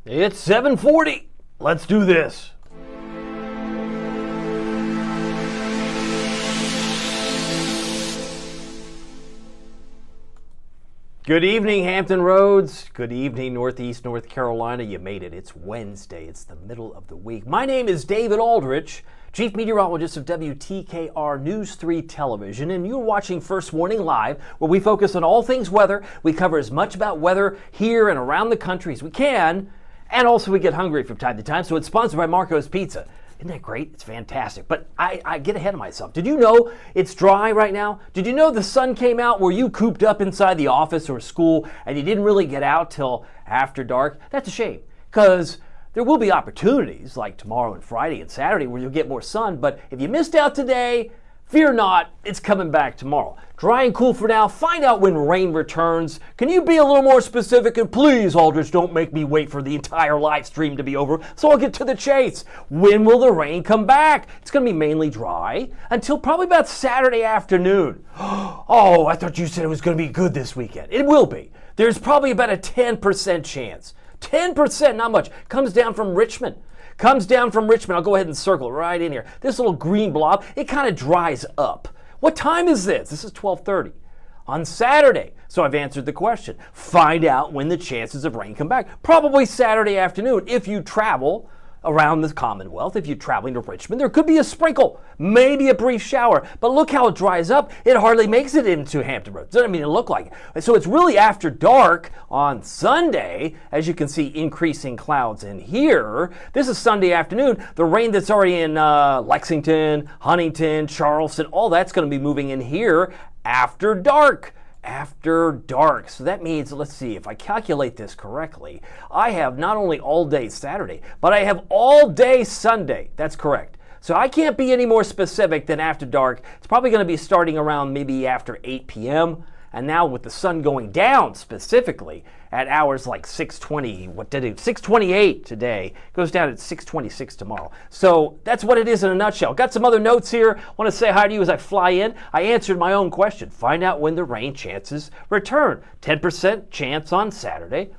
It's 7:40. Let's do this. Good evening, Hampton Roads. Good evening, Northeast North Carolina. You made it. It's Wednesday. It's the middle of the week. My name is David Aldrich, Chief Meteorologist of WTKR News 3 Television, and you're watching First Warning Live, where we focus on all things weather. We cover as much about weather here and around the country as we can, and also we get hungry from time to time, so it's sponsored by Marco's Pizza. Isn't that great? It's fantastic. But I get ahead of myself. Did you know it's dry right now? Did you know the sun came out? Were you cooped up inside the office or school and you didn't really get out till after dark? That's a shame, because there will be opportunities like tomorrow and Friday and Saturday where you'll get more sun. But if you missed out today, fear not, it's coming back tomorrow. Dry and cool for now. Find out when rain returns. Can you be a little more specific? And please, Aldrich, don't make me wait for the entire live stream to be over, so I'll get to the chase. When will the rain come back? It's going to be mainly dry until probably about Saturday afternoon. Oh, I thought you said it was going to be good this weekend. It will be. There's probably about a 10% chance. 10%, not much. Comes down from Richmond. I'll go ahead and circle it right in here. This little green blob, it kind of dries up. What time is this? This is 12:30 on Saturday. So I've answered the question. Find out when the chances of rain come back. Probably Saturday afternoon if you travel around the Commonwealth. If you're traveling to Richmond, there could be a sprinkle, maybe a brief shower. But look how it dries up. It hardly makes it into Hampton Roads. Doesn't mean it look like it. So it's really after dark on Sunday, as you can see, increasing clouds in here. This is Sunday afternoon. The rain that's already in Lexington, Huntington, Charleston, all that's going to be moving in here after dark. So that means, let's see, if I calculate this correctly, I have not only all day Saturday, but I have all day Sunday. That's correct. So I can't be any more specific than after dark. It's probably going to be starting around maybe after 8 p.m. And now with the sun going down specifically at hours like 6:28 today, goes down at 6:26 tomorrow. So that's what it is in a nutshell. Got some other notes here. Want to say hi to you as I fly in. I answered my own question. Find out when the rain chances return. 10% chance on Saturday.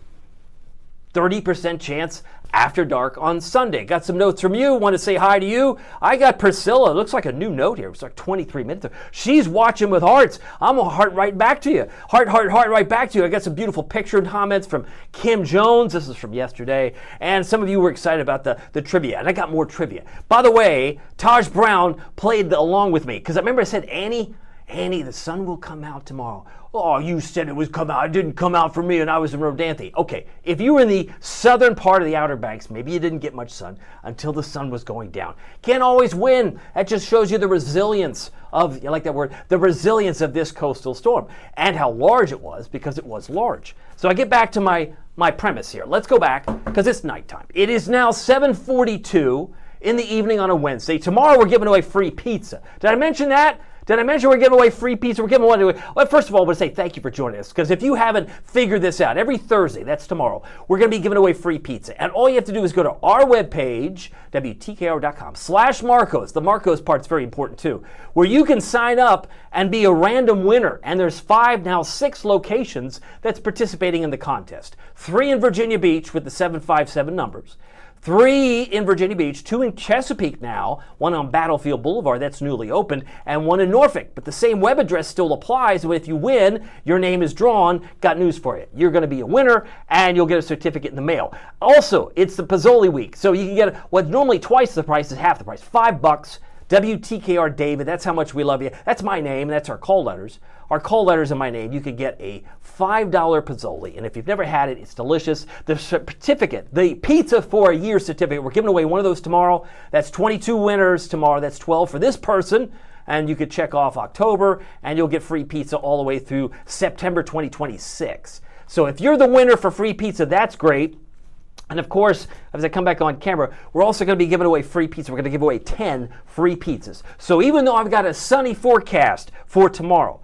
30% chance after dark on Sunday. Got some notes from you. Want to say hi to you. I got Priscilla. It looks like a new note here. It's like 23 minutes. She's watching with hearts. I'm going to heart right back to you. Heart right back to you. I got some beautiful picture and comments from Kim Jones. This is from yesterday. And some of you were excited about the trivia. And I got more trivia. By the way, Taj Brown played along with me. Because I remember I said, Annie, the sun will come out tomorrow. Oh, you said it was come out. It didn't come out for me, and I was in Rodanthe. Okay, if you were in the southern part of the Outer Banks, maybe you didn't get much sun until the sun was going down. Can't always win. That just shows you the resilience of, I like that word, the resilience of this coastal storm, and how large it was, because it was large. So I get back to my premise here. Let's go back, because it's nighttime. It is now 7:42 in the evening on a Wednesday. Tomorrow we're giving away free pizza. Did I mention that? Did I mention we're giving away free pizza? We're giving one away. Well, first of all, I want to say thank you for joining us, because if you haven't figured this out, every Thursday, that's tomorrow, we're going to be giving away free pizza. And all you have to do is go to our webpage, WTKR.com/Marcos. The Marcos part's very important too, where you can sign up and be a random winner. And there's 6 locations that's participating in the contest. 3 in Virginia Beach with the 757 numbers. 3 in Virginia Beach, 2 in Chesapeake now, 1 on Battlefield Boulevard, that's newly opened, and 1 in Norfolk. But the same web address still applies. So if you win, your name is drawn. Got news for you. You're going to be a winner, and you'll get a certificate in the mail. Also, it's the Pozzoli week, so you can get what's normally twice the price is half the price. $5. WTKR David, that's how much we love you. That's my name, that's our call letters. Our call letters are my name. You can get a $5 Pozzoli, and if you've never had it, it's delicious. The certificate, the pizza for a year certificate, we're giving away one of those tomorrow. That's 22 winners tomorrow. That's 12 for this person, and you could check off October, and you'll get free pizza all the way through September 2026. So if you're the winner for free pizza, that's great. And of course, as I come back on camera, we're also going to be giving away free pizza. We're going to give away 10 free pizzas. So even though I've got a sunny forecast for tomorrow,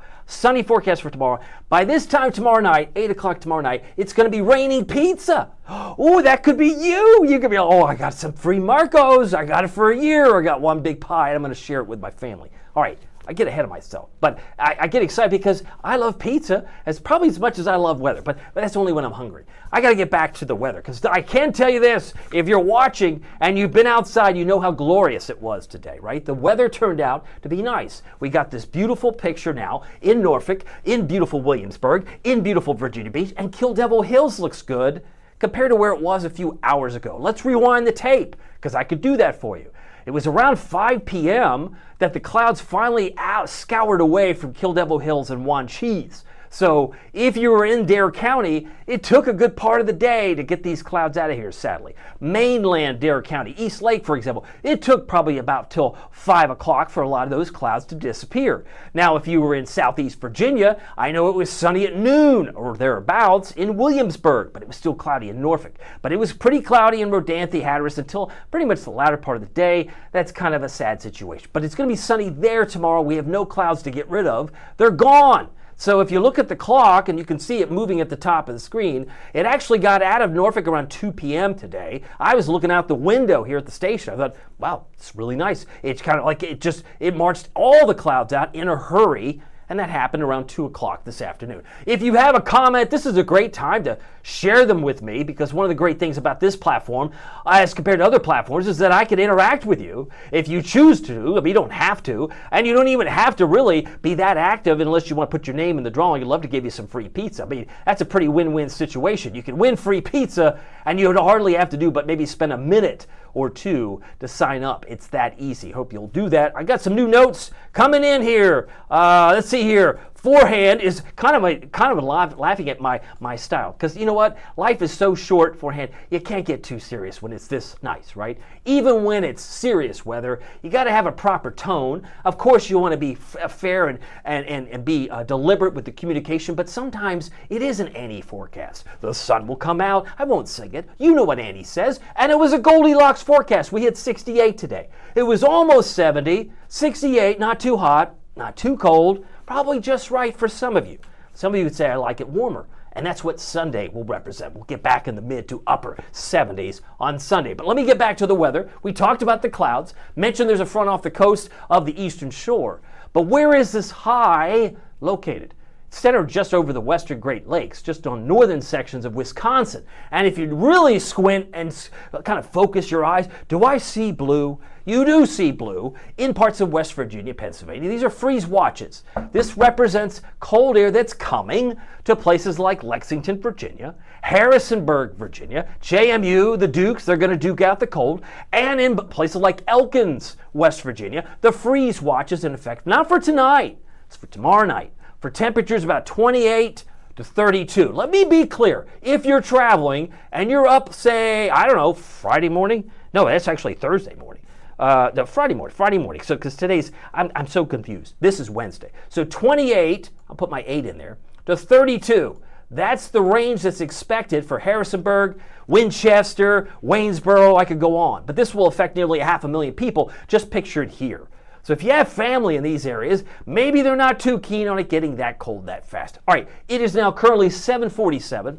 by this time tomorrow night, 8 o'clock tomorrow night, it's going to be raining pizza. Oh, that could be you. You could be, oh, I got some free Marcos. I got it for a year. I got one big pie. I'm going to share it with my family. All right. I get ahead of myself. But I get excited because I love pizza probably as much as I love weather. But that's only when I'm hungry. I got to get back to the weather because I can tell you this. If you're watching and you've been outside, you know how glorious it was today, right? The weather turned out to be nice. We got this beautiful picture now in Norfolk, in beautiful Williamsburg, in beautiful Virginia Beach, and Kill Devil Hills looks good compared to where it was a few hours ago. Let's rewind the tape because I could do that for you. It was around 5 p.m. that the clouds finally scoured away from Kill Devil Hills and Wanchese. So if you were in Dare County, it took a good part of the day to get these clouds out of here, sadly. Mainland Dare County, East Lake, for example, it took probably about till 5 o'clock for a lot of those clouds to disappear. Now, if you were in Southeast Virginia, I know it was sunny at noon or thereabouts in Williamsburg, but it was still cloudy in Norfolk. But it was pretty cloudy in Rodanthe, Hatteras until pretty much the latter part of the day. That's kind of a sad situation. But it's going to be sunny there tomorrow. We have no clouds to get rid of. They're gone. So if you look at the clock, and you can see it moving at the top of the screen, it actually got out of Norfolk around 2 p.m. today. I was looking out the window here at the station. I thought, wow, it's really nice. It's kind of like it marched all the clouds out in a hurry, and that happened around 2 o'clock this afternoon. If you have a comment, this is a great time to share them with me, because one of the great things about this platform, as compared to other platforms, is that I can interact with you if you choose to. I mean, you don't have to, and you don't even have to really be that active unless you want to put your name in the drawing. I'd love to give you some free pizza. I mean, that's a pretty win-win situation. You can win free pizza, and you hardly have to do but maybe spend a minute or two to sign up. It's that easy. Hope you'll do that. I got some new notes coming in here. Let's see here. Forehand is kind of laughing at my style, because you know what? Life is so short. Forehand, you can't get too serious when it's this nice, right? Even when it's serious weather, you got to have a proper tone. Of course, you want to be fair and be deliberate with the communication, but sometimes it isn't any forecast. The sun will come out. I won't sing it. You know what Annie says. And it was a Goldilocks forecast. We hit 68 today. It was almost 70, 68, not too hot, not too cold. Probably just right for some of you. Some of you would say, I like it warmer. And that's what Sunday will represent. We'll get back in the mid to upper 70s on Sunday. But let me get back to the weather. We talked about the clouds, mentioned there's a front off the coast of the eastern shore. But where is this high located? It's centered just over the western Great Lakes, just on northern sections of Wisconsin. And if you really squint and kind of focus your eyes, do I see blue? You do see blue in parts of West Virginia, Pennsylvania. These are freeze watches. This represents cold air that's coming to places like Lexington, Virginia, Harrisonburg, Virginia, JMU, the Dukes, they're going to duke out the cold, and in places like Elkins, West Virginia, the freeze watch is in effect, not for tonight, it's for tomorrow night, for temperatures about 28 to 32. Let me be clear. If you're traveling and you're up, say, I don't know, Friday morning? No, that's actually Thursday morning. No, Friday morning. So, because today's, I'm so confused. This is Wednesday. So 28, I'll put my 8 in there, to 32. That's the range that's expected for Harrisonburg, Winchester, Waynesboro. I could go on. But this will affect nearly 500,000 people, just pictured here. So if you have family in these areas, maybe they're not too keen on it getting that cold that fast. All right, it is now currently 7:47,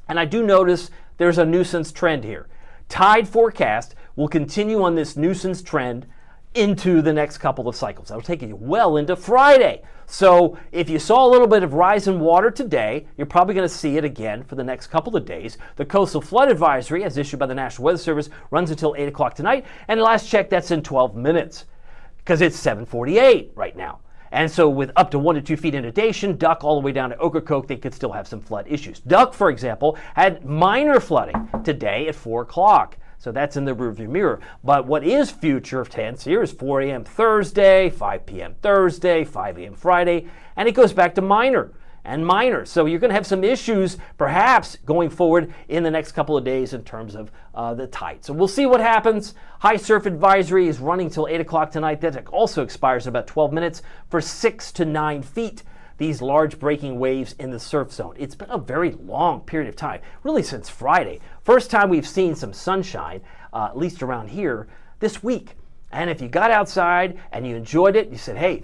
and I do notice there's a nuisance trend here. Tide forecast will continue on this nuisance trend into the next couple of cycles. That'll take you well into Friday. So if you saw a little bit of rise in water today, you're probably going to see it again for the next couple of days. The coastal flood advisory, as issued by the National Weather Service, runs until 8 o'clock tonight, and last check, that's in 12 minutes. Because it's 7:48 right now. And so with up to 1 to 2 feet inundation, Duck all the way down to Ocracoke, they could still have some flood issues. Duck, for example, had minor flooding today at 4 o'clock. So that's in the rearview mirror. But what is future tense here is 4 a.m. Thursday, 5 p.m. Thursday, 5 a.m. Friday, and it goes back to minor and minor. So you're going to have some issues perhaps going forward in the next couple of days in terms of the tide. So we'll see what happens. High surf advisory is running till 8 o'clock tonight. That also expires in about 12 minutes for 6 to 9 feet. These large breaking waves in the surf zone. It's been a very long period of time, really since Friday. First time we've seen some sunshine, at least around here, this week. And if you got outside and you enjoyed it, you said, hey,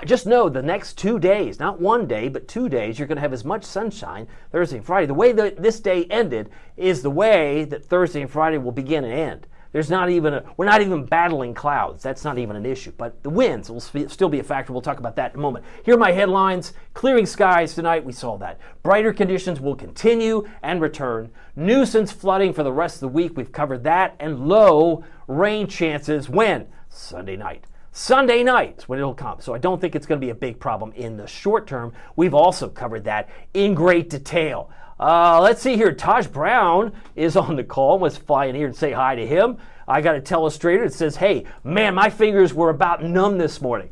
just know the next 2 days, not 1 day, but 2 days, you're going to have as much sunshine Thursday and Friday. The way that this day ended is the way that Thursday and Friday will begin and end. We're not even battling clouds. That's not even an issue. But the winds will still be a factor. We'll talk about that in a moment. Here are my headlines. Clearing skies tonight. We saw that. Brighter conditions will continue and return. Nuisance flooding for the rest of the week. We've covered that. And low rain chances when? Sunday night. Sunday night is when it'll come. So I don't think it's going to be a big problem in the short term. We've also covered that in great detail. Let's see here. Taj Brown is on the call. Let's fly in here and say hi to him. I got a telestrator that says, hey, man, my fingers were about numb this morning.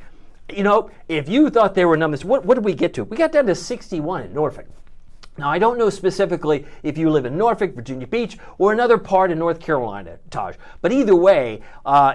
You know, if you thought they were numb, what did we get to? We got down to 61 in Norfolk. Now, I don't know specifically if you live in Norfolk, Virginia Beach, or another part of North Carolina, Taj. But either way,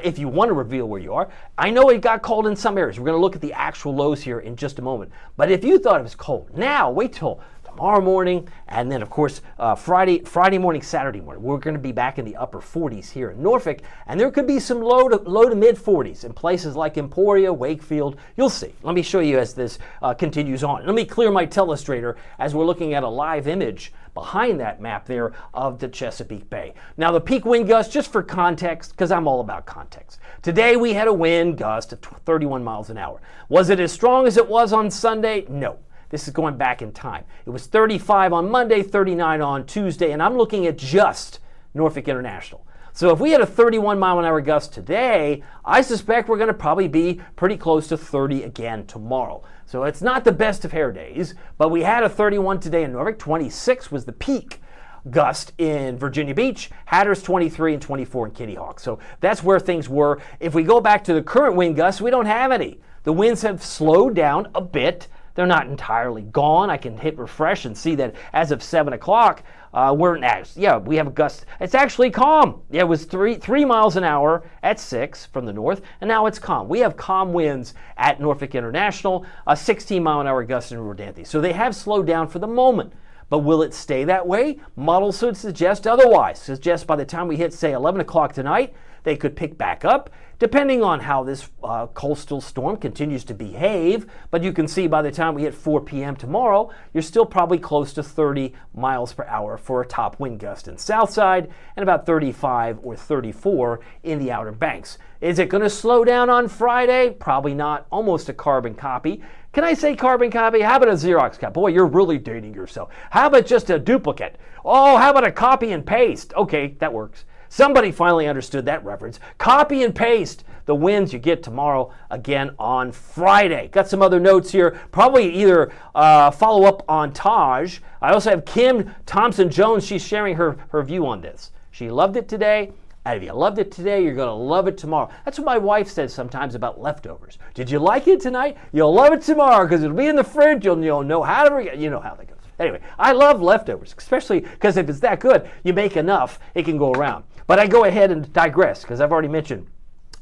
if you want to reveal where you are, I know it got cold in some areas. We're going to look at the actual lows here in just a moment. But if you thought it was cold, now wait till tomorrow morning, and then of course Friday morning, Saturday morning. We're going to be back in the upper 40s here in Norfolk, and there could be some low to mid 40s in places like Emporia, Wakefield. You'll see. Let me show you as this continues on. Let me clear my telestrator as we're looking at a live image behind that map there of the Chesapeake Bay. Now the peak wind gust, just for context, because I'm all about context. Today we had a wind gust of 31 miles an hour. Was it as strong as it was on Sunday? No. This is going back in time. It was 35 on Monday, 39 on Tuesday, and I'm looking at just Norfolk International. So if we had a 31 mile an hour gust today, I suspect we're going to probably be pretty close to 30 again tomorrow. So it's not the best of hair days, but we had a 31 today in Norfolk. 26 was the peak gust in Virginia Beach, Hatteras 23 and 24 in Kitty Hawk. So that's where things were. If we go back to the current wind gusts, we don't have any. The winds have slowed down a bit. They're not entirely gone. I can hit refresh and see that as of 7 o'clock, we have a gust. It's actually calm. Yeah, it was 3 miles an hour at 6 from the north, and now it's calm. We have calm winds at Norfolk International, a 16 mile an hour gust in Rodanthe. So they have slowed down for the moment. But will it stay that way? Models would suggest otherwise. Suggest by the time we hit, say, 11 o'clock tonight, they could pick back up, depending on how this coastal storm continues to behave. But you can see by the time we hit 4 p.m. tomorrow, you're still probably close to 30 miles per hour for a top wind gust in Southside and about 35 or 34 in the Outer Banks. Is it going to slow down on Friday? Probably not. Almost a carbon copy. Can I say carbon copy? How about a Xerox copy? Boy, you're really dating yourself. How about just a duplicate? Oh, how about a copy and paste? Okay, that works. Somebody finally understood that reference. Copy and paste the winds you get tomorrow again on Friday. Got some other notes here. Probably either follow up on Taj. I also have Kim Thompson-Jones. She's sharing her view on this. She loved it today. And if you loved it today, you're going to love it tomorrow. That's what my wife says sometimes about leftovers. Did you like it tonight? You'll love it tomorrow because it'll be in the fridge. You'll know how to, you know how that goes. Anyway, I love leftovers, especially because if it's that good, you make enough, it can go around. But I go ahead and digress because I've already mentioned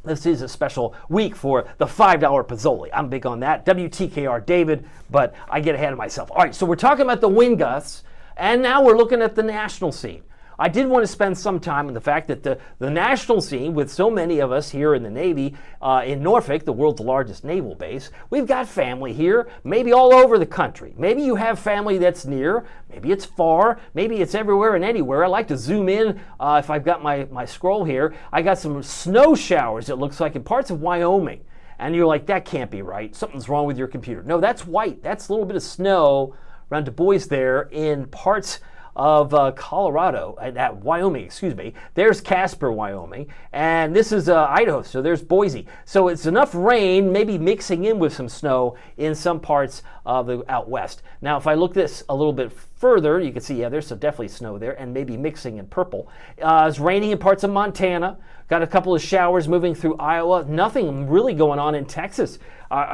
this is a special week for the $5 Pozzoli. I'm big on that. WTKR David, but I get ahead of myself. All right, so we're talking about the wind gusts, and now we're looking at the national scene. I did want to spend some time on the fact that the national scene, with so many of us here in the Navy, in Norfolk, the world's largest naval base, we've got family here, maybe all over the country. Maybe you have family that's near, maybe it's far, maybe it's everywhere and anywhere. I like to zoom in if I've got my scroll here. I got some snow showers, it looks like, in parts of Wyoming. And you're like, that can't be right. Something's wrong with your computer. No, that's white. That's a little bit of snow around Du Bois there in parts of Colorado, Wyoming, excuse me. There's Casper, Wyoming, and this is Idaho, so there's Boise. So it's enough rain, maybe mixing in with some snow in some parts of the out west. Now, if I look this a little bit further, you can see, yeah, there's definitely snow there, and maybe mixing in purple. It's raining in parts of Montana. Got a couple of showers moving through Iowa. Nothing really going on in Texas.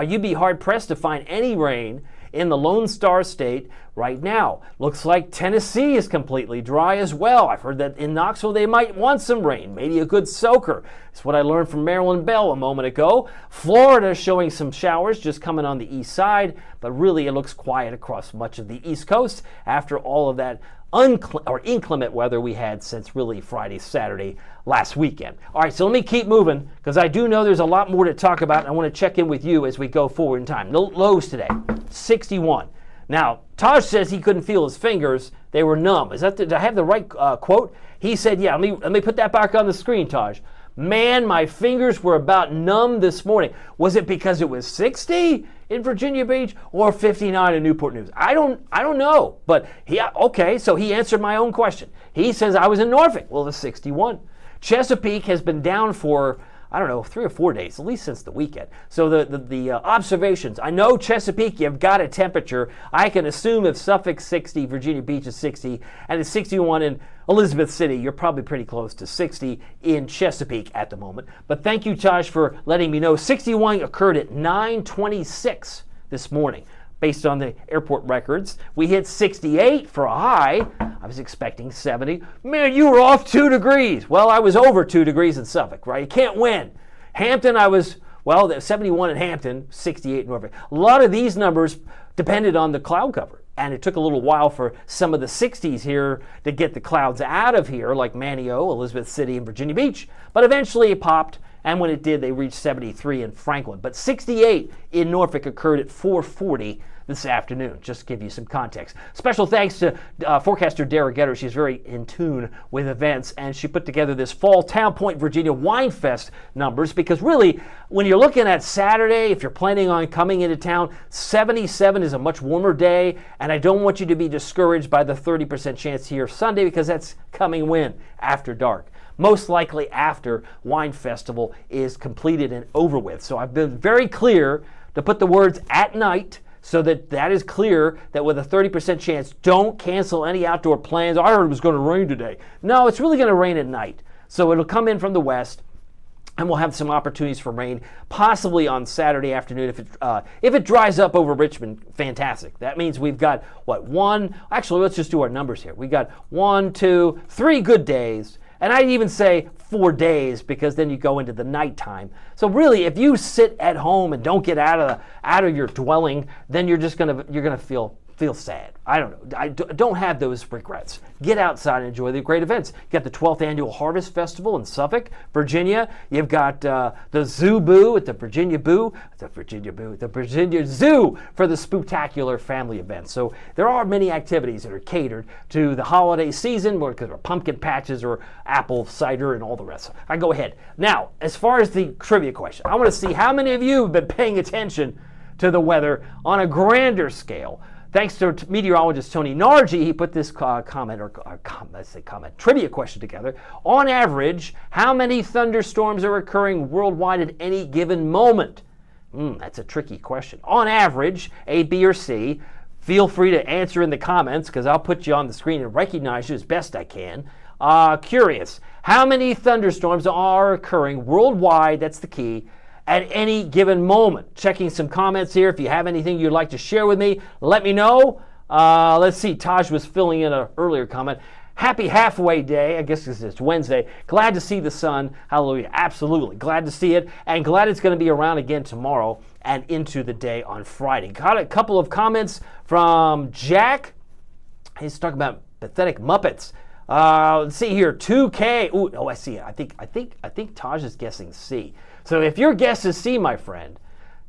You'd be hard-pressed to find any rain in the Lone Star State right now. Looks like Tennessee is completely dry as well. I've heard that in Knoxville they might want some rain, maybe a good soaker. It's what I learned from Marilyn Bell a moment ago. Florida showing some showers just coming on the east side, but really it looks quiet across much of the East Coast after all of that inclement weather we had since really Friday, Saturday, last weekend. All right, so let me keep moving because I do know there's a lot more to talk about. I want to check in with you as we go forward in time. No lows today, 61. Now, Taj says he couldn't feel his fingers. They were numb. Did I have the right quote? He said, yeah, let me put that back on the screen, Taj. Man, my fingers were about numb this morning. Was it because it was 60 in Virginia Beach or 59 in Newport News? I don't know. But so he answered my own question. He says I was in Norfolk. Well, it's 61. Chesapeake has been down for, 3 or 4 days, at least since the weekend. So the observations, I know Chesapeake, you've got a temperature. I can assume if Suffolk's 60, Virginia Beach is 60, and it's 61 in Elizabeth City, you're probably pretty close to 60 in Chesapeake at the moment. But thank you, Taj, for letting me know. 61 occurred at 9:26 this morning. Based on the airport records, we hit 68 for a high. I was expecting 70. Man, you were off 2 degrees. Well, I was over 2 degrees in Suffolk, right? You can't win. Hampton, I was, 71 in Hampton, 68 in Norfolk. A lot of these numbers depended on the cloud cover. And it took a little while for some of the 60s here to get the clouds out of here, like Manio, Elizabeth City, and Virginia Beach. But eventually it popped. And when it did, they reached 73 in Franklin. But 68 in Norfolk occurred at 4:40 this afternoon, just to give you some context. Special thanks to forecaster Dara Getter. She's very in tune with events, and she put together this fall Town Point, Virginia Wine Fest numbers, because really, when you're looking at Saturday, if you're planning on coming into town, 77 is a much warmer day, and I don't want you to be discouraged by the 30% chance here Sunday, because that's coming when? After dark. Most likely after Wine Festival is completed and over with. So I've been very clear to put the words at night so that is clear that with a 30% chance, don't cancel any outdoor plans. I heard it was going to rain today. No, it's really going to rain at night. So it'll come in from the west, and we'll have some opportunities for rain, possibly on Saturday afternoon. If it dries up over Richmond, fantastic. That means we've got, let's just do our numbers here. We got 1, 2, 3 good days. And I'd even say 4 days, because then you go into the nighttime. So really, if you sit at home and don't get out of your dwelling, then you're gonna feel sad. I don't know. I don't have those regrets. Get outside and enjoy the great events. You got the 12th Annual Harvest Festival in Suffolk, Virginia. You've got the Zoo Boo at the Virginia Zoo for the Spooktacular family event. So there are many activities that are catered to the holiday season, because there are pumpkin patches or apple cider and all the rest. I go ahead. Now, as far as the trivia question, I want to see how many of you have been paying attention to the weather on a grander scale. Thanks to meteorologist Tony Nargi, he put this trivia question together. On average, how many thunderstorms are occurring worldwide at any given moment? That's a tricky question. On average, A, B, or C. Feel free to answer in the comments, because I'll put you on the screen and recognize you as best I can. Curious, how many thunderstorms are occurring worldwide, that's the key, at any given moment? Checking some comments here. If you have anything you'd like to share with me, let me know. Let's see, Taj was filling in an earlier comment. Happy halfway day. I guess it's Wednesday. Glad to see the sun. Hallelujah. Absolutely. Glad to see it. And glad it's going to be around again tomorrow and into the day on Friday. Got a couple of comments from Jack. He's talking about pathetic Muppets. Let's see here. 2K. I see it. I think Taj is guessing C. So if your guess is C, my friend,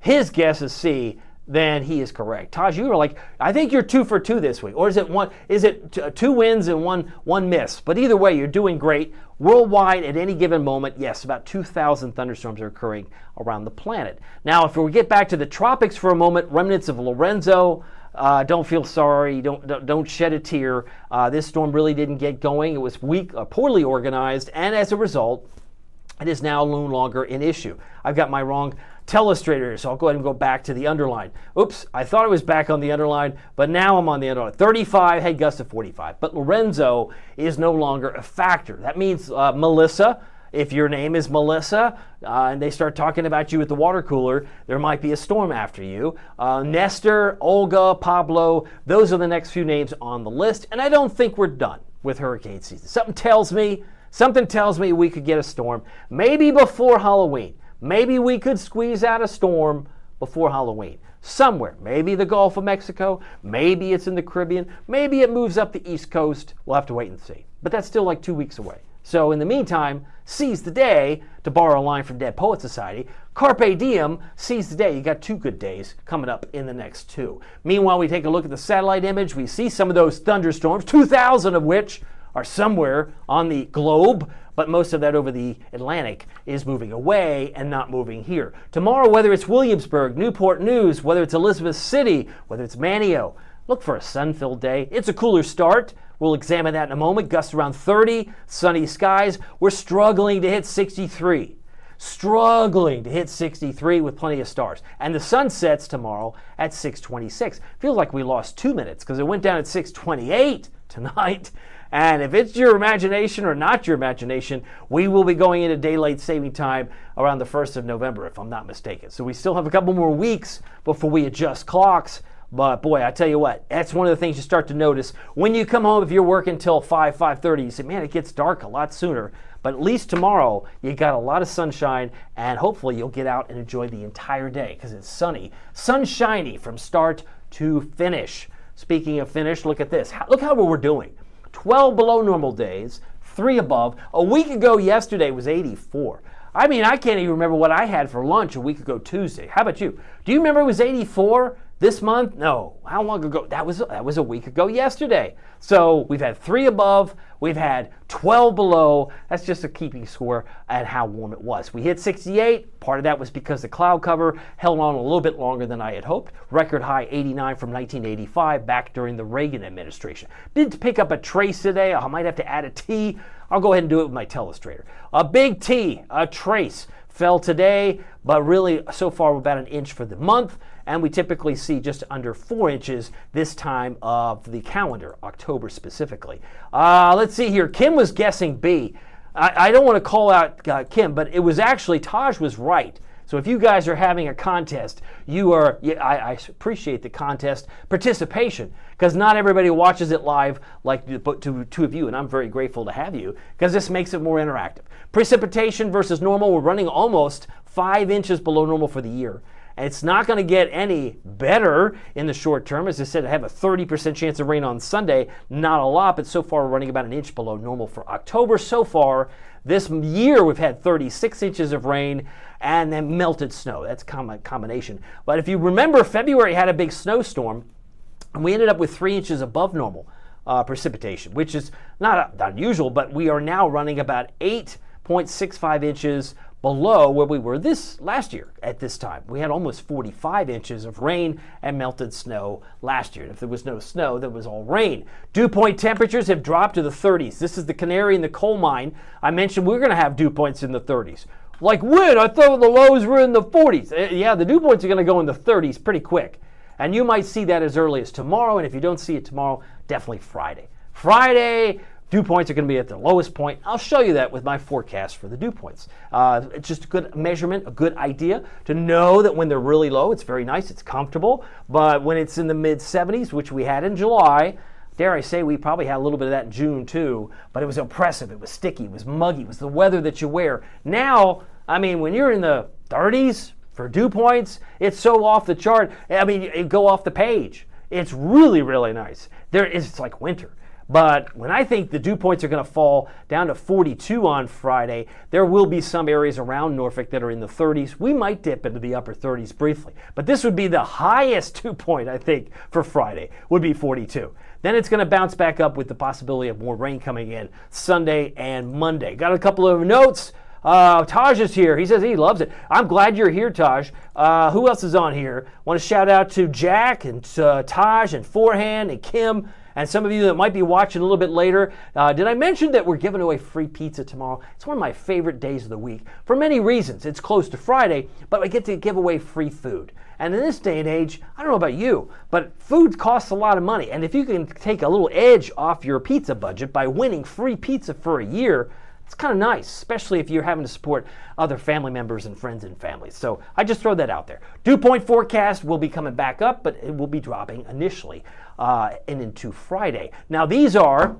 his guess is C, then he is correct. Taj, you were like, I think you're 2 for 2 this week. Or is it 2 wins and one miss? But either way, you're doing great. Worldwide, at any given moment, yes, about 2,000 thunderstorms are occurring around the planet. Now, if we get back to the tropics for a moment, remnants of Lorenzo, don't feel sorry. Don't shed a tear. This storm really didn't get going. It was weak, poorly organized, and as a result, it is now no longer an issue. I've got my wrong telestrator, so I'll go ahead and go back to the underline. Oops, I thought I was back on the underline, but now I'm on the underline. 35, head gust of 45. But Lorenzo is no longer a factor. That means Melissa, if your name is Melissa, and they start talking about you at the water cooler, there might be a storm after you. Nestor, Olga, Pablo, those are the next few names on the list, and I don't think we're done with hurricane season. Something tells me we could get a storm, maybe before Halloween. Maybe we could squeeze out a storm before Halloween. Somewhere, maybe the Gulf of Mexico, maybe it's in the Caribbean, maybe it moves up the East Coast. We'll have to wait and see. But that's still like 2 weeks away. So in the meantime, seize the day, to borrow a line from Dead Poet Society. Carpe diem, seize the day. You got 2 good days coming up in the next 2. Meanwhile, we take a look at the satellite image. We see some of those thunderstorms, 2,000 of which are somewhere on the globe, but most of that over the Atlantic is moving away and not moving here. Tomorrow, whether it's Williamsburg, Newport News, whether it's Elizabeth City, whether it's Manteo, look for a sun-filled day. It's a cooler start. We'll examine that in a moment. Gusts around 30, sunny skies. We're struggling to hit 63. Struggling to hit 63 with plenty of stars. And the sun sets tomorrow at 6:26. Feels like we lost 2 minutes because it went down at 6:28 tonight. And if it's your imagination or not your imagination, we will be going into daylight saving time around the 1st of November, if I'm not mistaken. So we still have a couple more weeks before we adjust clocks. But boy, I tell you what, that's one of the things you start to notice when you come home. If you're working till 5:30, you say, man, it gets dark a lot sooner. But at least tomorrow, you got a lot of sunshine, and hopefully you'll get out and enjoy the entire day because it's sunny, sunshiny from start to finish. Speaking of finish, look at this. Look how we're doing. 12 below normal days, 3 above. A week ago yesterday was 84. I mean, I can't even remember what I had for lunch a week ago Tuesday. How about you? Do you remember it was 84 this month? No. How long ago? That was a week ago yesterday. So we've had 3 above. We've had 12 below. That's just a keeping score at how warm it was. We hit 68. Part of that was because the cloud cover held on a little bit longer than I had hoped. Record high 89 from 1985 back during the Reagan administration. Did pick up a trace today. I might have to add a T. I'll go ahead and do it with my telestrator. A big T, a trace, fell today, but really so far we're about an inch for the month. And we typically see just under 4 inches this time of the calendar, October specifically. Let's see here. Kim was guessing B. I don't want to call out Kim, but it was actually, Taj was right. So if you guys are having a contest, I appreciate the contest participation because not everybody watches it live like the 2 of you, and I'm very grateful to have you because this makes it more interactive. Precipitation versus normal, we're running almost 5 inches below normal for the year. And it's not going to get any better in the short term. As I said, I have a 30% chance of rain on Sunday. Not a lot, but so far we're running about an inch below normal for October. So far this year we've had 36 inches of rain and then melted snow. That's a combination. But if you remember, February had a big snowstorm and we ended up with 3 inches above normal precipitation, which is not unusual, but we are now running about 8.65 inches below where we were this last year at this time. We had almost 45 inches of rain and melted snow last year. And if there was no snow, there was all rain. Dew point temperatures have dropped to the 30s. This is the canary in the coal mine. I mentioned we're going to have dew points in the 30s. Like when? I thought the lows were in the 40s. Yeah, the dew points are going to go in the 30s pretty quick. And you might see that as early as tomorrow. And if you don't see it tomorrow, definitely Friday. Friday, dew points are going to be at their lowest point. I'll show you that with my forecast for the dew points. It's just a good measurement, a good idea to know that when they're really low, it's very nice, it's comfortable. But when it's in the mid-70s, which we had in July, dare I say we probably had a little bit of that in June too, but it was oppressive, it was sticky, it was muggy, it was the weather that you wear. Now, I mean, when you're in the 30s for dew points, it's so off the chart. I mean, it go off the page. It's really, really nice. It's like winter. But when I think the dew points are going to fall down to 42 on Friday, there will be some areas around Norfolk that are in the 30s. We might dip into the upper 30s briefly. But this would be the highest dew point, I think, for Friday, would be 42. Then it's going to bounce back up with the possibility of more rain coming in Sunday and Monday. Got a couple of notes. Taj is here. He says he loves it. I'm glad you're here, Taj. Who else is on here? Want to shout out to Jack and Taj and Forehand and Kim. And some of you that might be watching a little bit later, did I mention that we're giving away free pizza tomorrow? It's one of my favorite days of the week for many reasons. It's close to Friday, but I get to give away free food. And in this day and age, I don't know about you, but food costs a lot of money. And if you can take a little edge off your pizza budget by winning free pizza for a year, it's kind of nice, especially if you're having to support other family members and friends and families. So I just throw that out there. Dew point forecast will be coming back up, but it will be dropping initially and into Friday. Now these are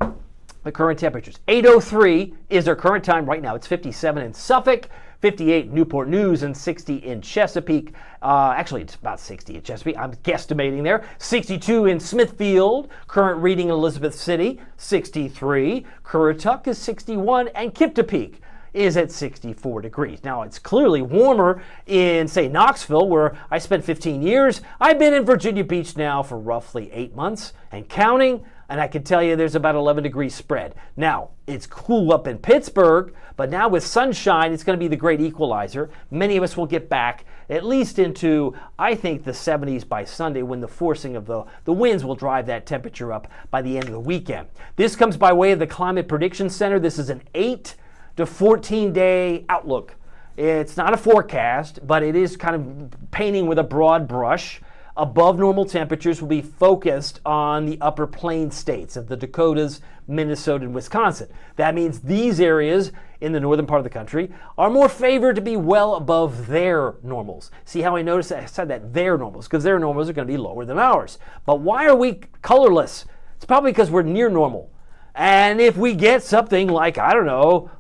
the current temperatures. 8:03 is our current time right now. It's 57 in Suffolk, 58 Newport News, and 60 in Chesapeake. Actually, it's about 60 in Chesapeake. I'm guesstimating there. 62 in Smithfield. Current reading in Elizabeth City, 63. Currituck is 61, and Kiptopeke is at 64 degrees. Now, it's clearly warmer in, say, Knoxville, where I spent 15 years. I've been in Virginia Beach now for roughly 8 months and counting, and I can tell you there's about 11 degrees spread. Now, it's cool up in Pittsburgh, but now with sunshine, it's going to be the great equalizer. Many of us will get back at least into, I think, the 70s by Sunday, when the forcing of the winds will drive that temperature up by the end of the weekend. This comes by way of the Climate Prediction Center. This is an 8 to 14-day outlook. It's not a forecast, but it is kind of painting with a broad brush. Above normal temperatures will be focused on the upper plain states of the Dakotas, Minnesota, and Wisconsin. That means these areas in the northern part of the country are more favored to be well above their normals. See how I noticed that I said that their normals, because their normals are going to be lower than ours. But why are we colorless? It's probably because we're near normal. And if we get something like, I don't know,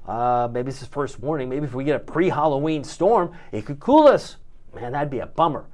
maybe this is first warning, maybe if we get a pre-Halloween storm, it could cool us. Man, that'd be a bummer.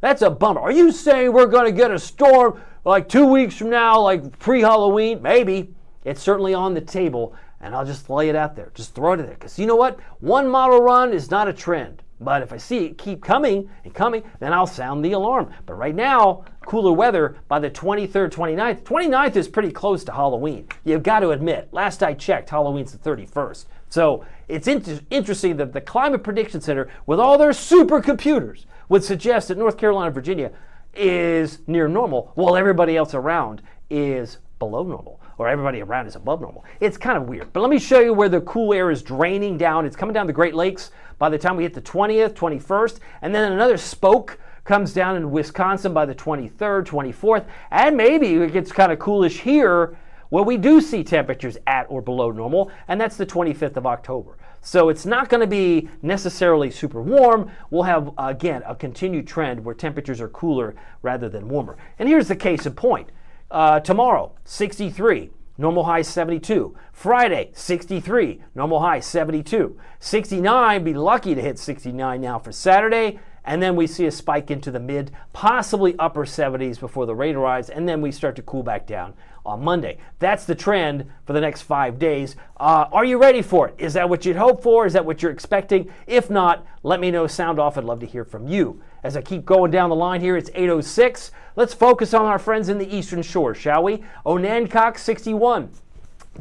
That's a bummer. Are you saying we're going to get a storm like 2 weeks from now, like pre-Halloween? Maybe. It's certainly on the table, and I'll just lay it out there. Just throw it in there. Because you know what? One model run is not a trend. But if I see it keep coming and coming, then I'll sound the alarm. But right now, cooler weather by the 23rd, 29th. 29th is pretty close to Halloween. You've got to admit, last I checked, Halloween's the 31st. So it's interesting that the Climate Prediction Center, with all their supercomputers, would suggest that North Carolina, Virginia is near normal, while everybody else around is below normal, or everybody around is above normal. It's kind of weird. But let me show you where the cool air is draining down. It's coming down the Great Lakes by the time we hit the 20th, 21st, and then another spoke comes down in Wisconsin by the 23rd, 24th, and maybe it gets kind of coolish here where we do see temperatures at or below normal, and that's the 25th of October. So it's not going to be necessarily super warm. We'll have, again, a continued trend where temperatures are cooler rather than warmer. And here's the case in point. Tomorrow, 63. Normal high 72. Friday, 63. Normal high 72. 69, be lucky to hit 69 now for Saturday. And then we see a spike into the mid, possibly upper 70s before the rain arrives. And then we start to cool back down on Monday. That's the trend for the next 5 days. Are you ready for it? Is that what you'd hope for? Is that what you're expecting? If not, let me know. Sound off. I'd love to hear from you. As I keep going down the line here, it's 8:06. Let's focus on our friends in the Eastern Shore, shall we? Onancock, 61.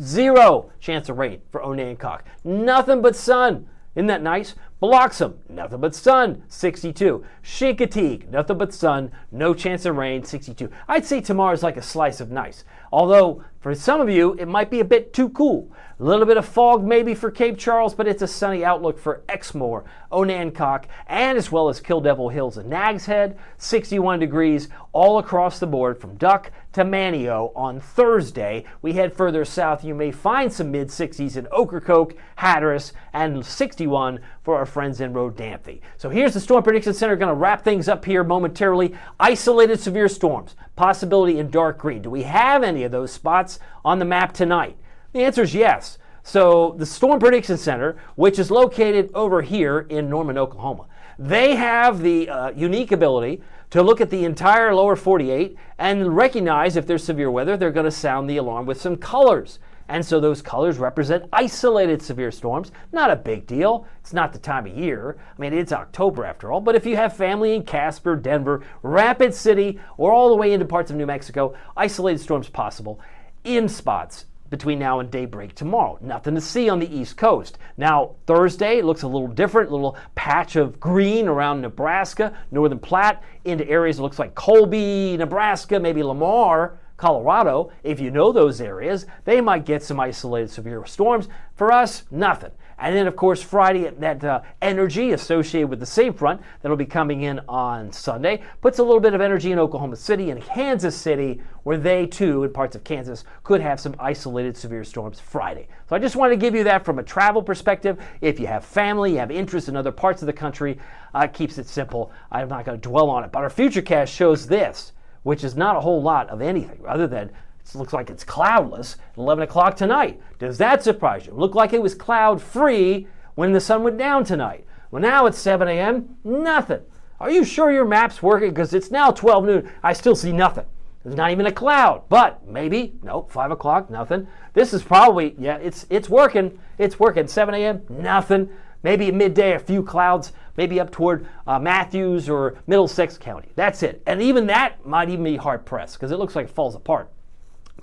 0 chance of rain for Onancock. Nothing but sun. Isn't that nice? Bloxham, nothing but sun, 62. Chincoteague, nothing but sun, no chance of rain, 62. I'd say tomorrow's like a slice of nice. Although, for some of you, it might be a bit too cool. A little bit of fog maybe for Cape Charles, but it's a sunny outlook for Exmoor, Onancock, and as well as Kill Devil Hills and Nags Head, 61 degrees all across the board from Duck to Manio on Thursday. We head further south. You may find some mid-60s in Ocracoke, Hatteras, and 61 for our friends in Rodanthe. So here's the Storm Prediction Center. Going to wrap things up here momentarily. Isolated severe storms, possibility in dark green. Do we have any of those spots on the map tonight? The answer is yes. So the Storm Prediction Center, which is located over here in Norman, Oklahoma, they have the unique ability to look at the entire lower 48 and recognize if there's severe weather. They're going to sound the alarm with some colors. And so those colors represent isolated severe storms. Not a big deal. It's not the time of year. I mean, it's October after all. But if you have family in Casper, Denver, Rapid City, or all the way into parts of New Mexico, isolated storms possible in spots between now and daybreak tomorrow. Nothing to see on the East Coast. Now, Thursday looks a little different, a little patch of green around Nebraska, northern Platte, into areas that looks like Colby, Nebraska, maybe Lamar, Colorado. If you know those areas, they might get some isolated severe storms. For us, nothing. And then, of course, Friday, that energy associated with the same front that'll be coming in on Sunday puts a little bit of energy in Oklahoma City and Kansas City, where they, too, in parts of Kansas, could have some isolated severe storms Friday. So I just wanted to give you that from a travel perspective. If you have family, you have interest in other parts of the country, it keeps it simple. I'm not going to dwell on it. But our futurecast shows this, which is not a whole lot of anything, other than it looks like it's cloudless at 11 o'clock tonight. Does that surprise you? It looked like it was cloud-free when the sun went down tonight. Well, now it's 7 a.m., nothing. Are you sure your map's working? Because it's now 12 noon. I still see nothing. There's not even a cloud, but maybe, nope, 5 o'clock, nothing. This is probably, yeah, it's working. It's working. 7 a.m., nothing. Maybe at midday, a few clouds, maybe up toward Matthews or Middlesex County. That's it. And even that might even be hard pressed because it looks like it falls apart.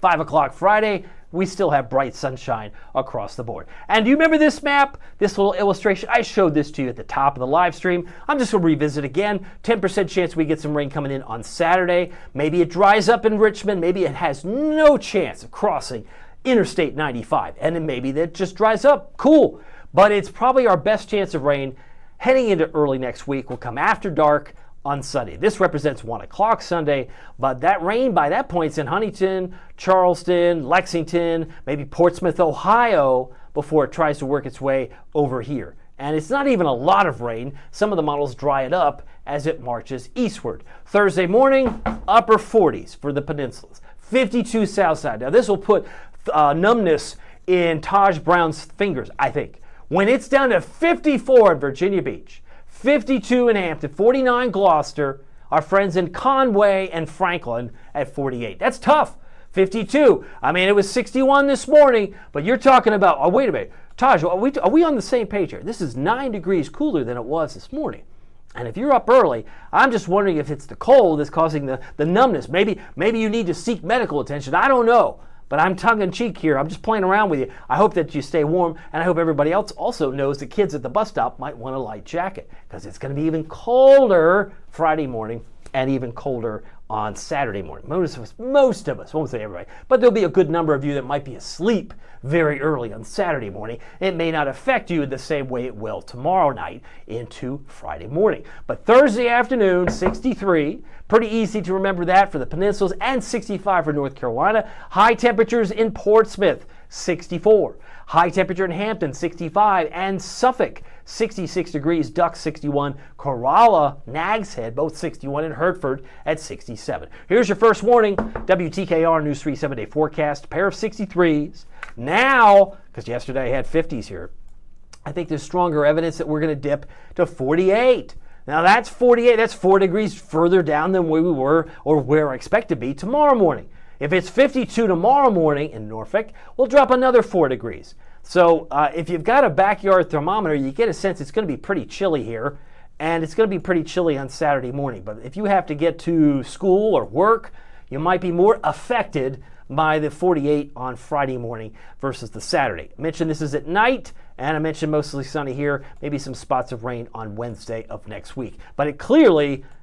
5 o'clock Friday, we still have bright sunshine across the board. And do you remember this map, this little illustration? I showed this to you at the top of the live stream. I'm just going to revisit again. 10% chance we get some rain coming in on Saturday. Maybe it dries up in Richmond. Maybe it has no chance of crossing Interstate 95. And then maybe that just dries up. Cool. But it's probably our best chance of rain heading into early next week. Will come after dark on Sunday. This represents 1 o'clock Sunday, but that rain by that point is in Huntington, Charleston, Lexington, maybe Portsmouth, Ohio, before it tries to work its way over here. And it's not even a lot of rain. Some of the models dry it up as it marches eastward. Thursday morning, upper 40s for the peninsulas. 52 south side. Now this will put numbness in Taj Brown's fingers, I think. When it's down to 54 in Virginia Beach, 52 in Hampton, 49 Gloucester, our friends in Conway and Franklin at 48. That's tough. 52. I mean, it was 61 this morning, but you're talking about, oh, wait a minute. Taj, are we on the same page here? This is 9 degrees cooler than it was this morning. And if you're up early, I'm just wondering if it's the cold that's causing the numbness. Maybe you need to seek medical attention. I don't know. But I'm tongue-in-cheek here. I'm just playing around with you. I hope that you stay warm, and I hope everybody else also knows the kids at the bus stop might want a light jacket because it's going to be even colder Friday morning and even colder on Saturday morning. Most of us, won't say everybody, but there'll be a good number of you that might be asleep very early on Saturday morning. It may not affect you the same way it will tomorrow night into Friday morning. But Thursday afternoon, 63, pretty easy to remember that for the peninsulas, and 65 for North Carolina. High temperatures in Portsmouth, 64. High temperature in Hampton, 65, and Suffolk, 66 degrees, Duck 61, Corolla, Nags Head, both 61, and Hertford at 67. Here's your first warning, WTKR News 3 7-day forecast, pair of 63s. Now, because yesterday I had 50s here, I think there's stronger evidence that we're going to dip to 48. Now that's 48, that's 4 degrees further down than where we were or where I expect to be tomorrow morning. If it's 52 tomorrow morning in Norfolk, we'll drop another 4 degrees. So if you've got a backyard thermometer, you get a sense it's going to be pretty chilly here, and it's going to be pretty chilly on Saturday morning. But if you have to get to school or work, you might be more affected by the 48 on Friday morning versus the Saturday. I mentioned this is at night, and I mentioned mostly sunny here, maybe some spots of rain on Wednesday of next week. But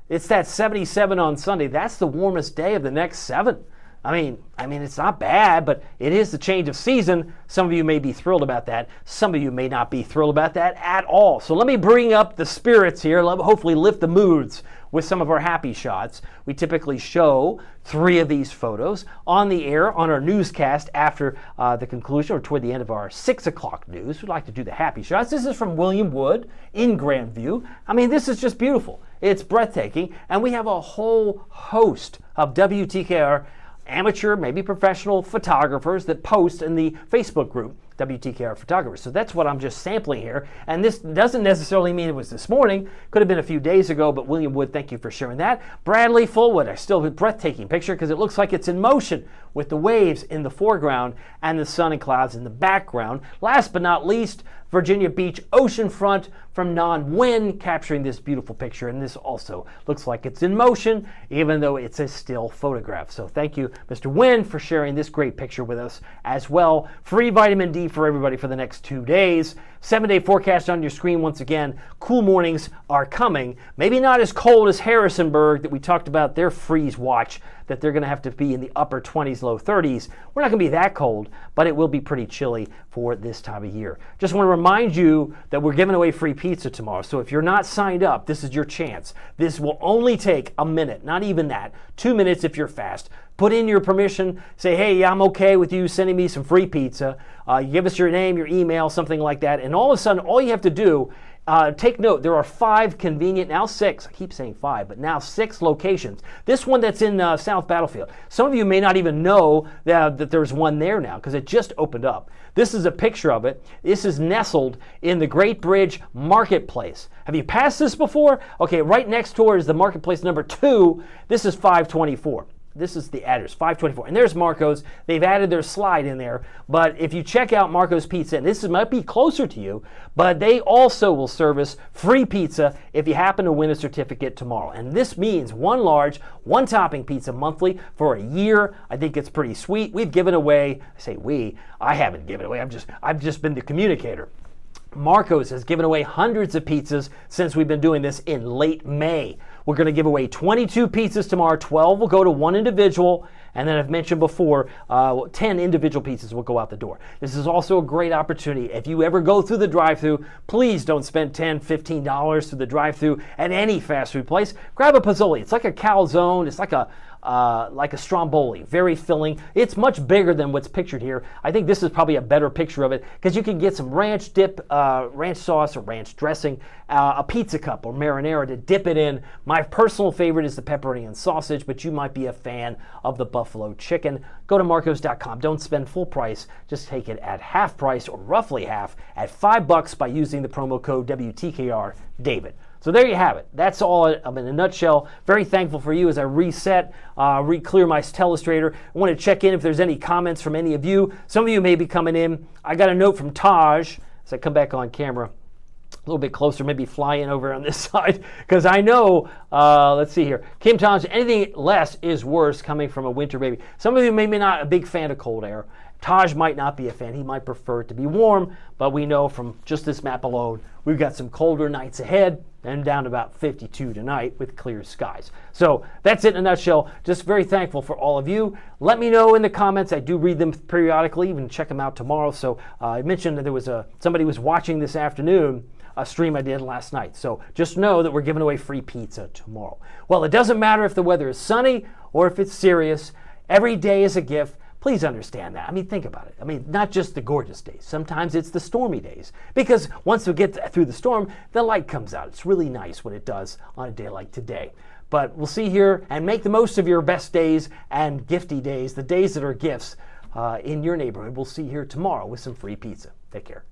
it's that 77 on Sunday. That's the warmest day of the next 7. I mean, it's not bad, but it is the change of season. Some of you may be thrilled about that. Some of you may not be thrilled about that at all. So let me bring up the spirits here, hopefully lift the moods with some of our happy shots. We typically show 3 of these photos on the air on our newscast after the conclusion or toward the end of our 6 o'clock news. We'd like to do the happy shots. This is from William Wood in Grandview. I mean, this is just beautiful. It's breathtaking. And we have a whole host of WTKR amateur, maybe professional photographers that post in the Facebook group, WTKR Photographers. So that's what I'm just sampling here. And this doesn't necessarily mean it was this morning. Could have been a few days ago, but William Wood, thank you for sharing that. Bradley Fullwood, I still have a breathtaking picture because it looks like it's in motion with the waves in the foreground and the sun and clouds in the background. Last but not least, Virginia Beach oceanfront from Non Nguyen capturing this beautiful picture. And this also looks like it's in motion, even though it's a still photograph. So thank you, Mr. Nguyen, for sharing this great picture with us as well. Free vitamin D for everybody for the next 2 days. 7-day forecast on your screen once again. Cool mornings are coming. Maybe not as cold as Harrisonburg that we talked about their freeze watch, that they're going to have to be in the upper 20s, low 30s. We're not going to be that cold, but it will be pretty chilly for this time of year. Just want to remind you that we're giving away free pizza tomorrow. So if you're not signed up, this is your chance. This will only take a minute, not even that. 2 minutes if you're fast. Put in your permission. Say, hey, I'm okay with you sending me some free pizza. You give us your name, your email, something like that. And all of a sudden, all you have to do take note, there are 5 convenient, now 6, I keep saying 5, but now 6 locations. This one that's in South Battlefield. Some of you may not even know that there's one there now because it just opened up. This is a picture of it. This is nestled in the Great Bridge Marketplace. Have you passed this before? Okay, right next door is the Marketplace number 2. This is 524. This is the address, 524. And there's Marco's. They've added their slide in there. But if you check out Marco's Pizza, and this might be closer to you, but they also will service free pizza if you happen to win a certificate tomorrow. And this means 1 large, 1 topping pizza monthly for a year. I think it's pretty sweet. We've given away, I say we, I haven't given away. I've just been the communicator. Marco's has given away hundreds of pizzas since we've been doing this in late May. We're going to give away 22 pizzas tomorrow. 12 will go to 1 individual. And then I've mentioned before, 10 individual pizzas will go out the door. This is also a great opportunity. If you ever go through the drive-thru, please don't spend $10, $15 through the drive-thru at any fast food place. Grab a Pozzoli. It's like a calzone. It's like a stromboli, very filling. It's much bigger than what's pictured here. I think this is probably a better picture of it because you can get some ranch dip, ranch sauce or ranch dressing, a pizza cup or marinara to dip it in. My personal favorite is the pepperoni and sausage, but you might be a fan of the buffalo chicken. Go to marcos.com. Don't spend full price. Just take it at half price or roughly half at $5 by using the promo code WTKR David. So there you have it. That's all in a nutshell. Very thankful for you as I reset, re-clear my telestrator. I want to check in if there's any comments from any of you. Some of you may be coming in. I got a note from Taj as I come back on camera. A little bit closer, maybe fly in over on this side, because I know, let's see here. Kim Taj, anything less is worse coming from a winter baby. Some of you may be not a big fan of cold air. Taj might not be a fan. He might prefer it to be warm, but we know from just this map alone, we've got some colder nights ahead and down to about 52 tonight with clear skies. So that's it in a nutshell. Just very thankful for all of you. Let me know in the comments. I do read them periodically, even check them out tomorrow. So I mentioned that there was somebody was watching this afternoon a stream I did last night. So just know that we're giving away free pizza tomorrow. Well, it doesn't matter if the weather is sunny or if it's serious. Every day is a gift. Please understand that. I mean, think about it. I mean, not just the gorgeous days. Sometimes it's the stormy days. Because once we get through the storm, the light comes out. It's really nice when it does on a day like today. But we'll see here and make the most of your best days and gifty days, the days that are gifts in your neighborhood. We'll see here tomorrow with some free pizza. Take care.